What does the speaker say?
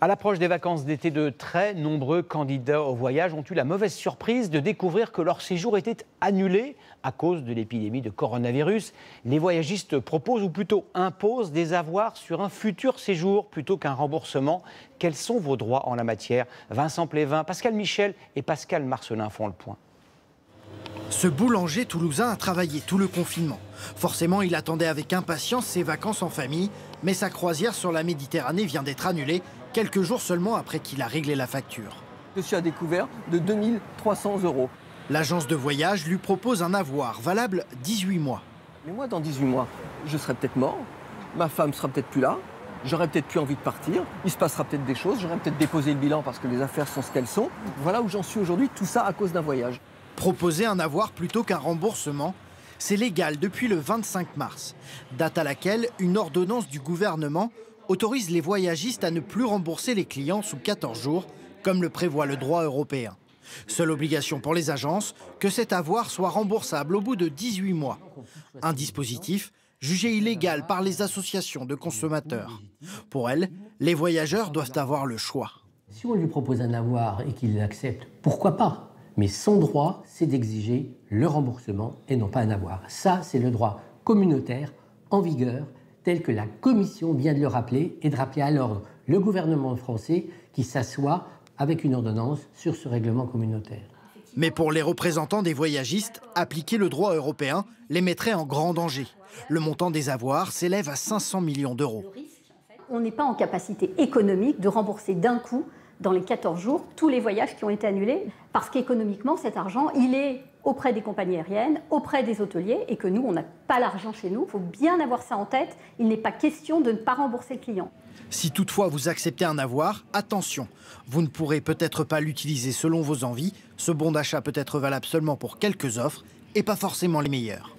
À l'approche des vacances d'été, de très nombreux candidats au voyage ont eu la mauvaise surprise de découvrir que leur séjour était annulé à cause de l'épidémie de coronavirus. Les voyagistes proposent, ou plutôt imposent, des avoirs sur un futur séjour plutôt qu'un remboursement. Quels sont vos droits en la matière? Vincent Plévin, Pascal Michel et Pascal Marcelin font le point. Ce boulanger toulousain a travaillé tout le confinement. Forcément, il attendait avec impatience ses vacances en famille, mais sa croisière sur la Méditerranée vient d'être annulée quelques jours seulement après qu'il a réglé la facture. Je suis à découvert de 2 300 €. L'agence de voyage lui propose un avoir valable 18 mois. Mais moi, dans 18 mois, je serai peut-être mort, ma femme sera peut-être plus là, j'aurai peut-être plus envie de partir, il se passera peut-être des choses, j'aurai peut-être déposé le bilan parce que les affaires sont ce qu'elles sont. Voilà où j'en suis aujourd'hui, tout ça à cause d'un voyage. Proposer un avoir plutôt qu'un remboursement, c'est légal depuis le 25 mars, date à laquelle une ordonnance du gouvernement autorise les voyagistes à ne plus rembourser les clients sous 14 jours, comme le prévoit le droit européen. Seule obligation pour les agences, que cet avoir soit remboursable au bout de 18 mois. Un dispositif jugé illégal par les associations de consommateurs. Pour elles, les voyageurs doivent avoir le choix. Si on lui propose un avoir et qu'il l'accepte, pourquoi pas? Mais son droit, c'est d'exiger le remboursement et non pas un avoir. Ça, c'est le droit communautaire en vigueur, tel que la Commission vient de le rappeler et de rappeler à l'ordre le gouvernement français qui s'assoit avec une ordonnance sur ce règlement communautaire. Mais pour les représentants des voyagistes, appliquer le droit européen les mettrait en grand danger. Le montant des avoirs s'élève à 500 millions d'euros. On n'est pas en capacité économique de rembourser d'un coup, dans les 14 jours, tous les voyages qui ont été annulés, parce qu'économiquement, cet argent, il est auprès des compagnies aériennes, auprès des hôteliers, et que nous, on n'a pas l'argent chez nous. Il faut bien avoir ça en tête. Il n'est pas question de ne pas rembourser le client. Si toutefois vous acceptez un avoir, attention, vous ne pourrez peut-être pas l'utiliser selon vos envies. Ce bon d'achat peut être valable seulement pour quelques offres et pas forcément les meilleures.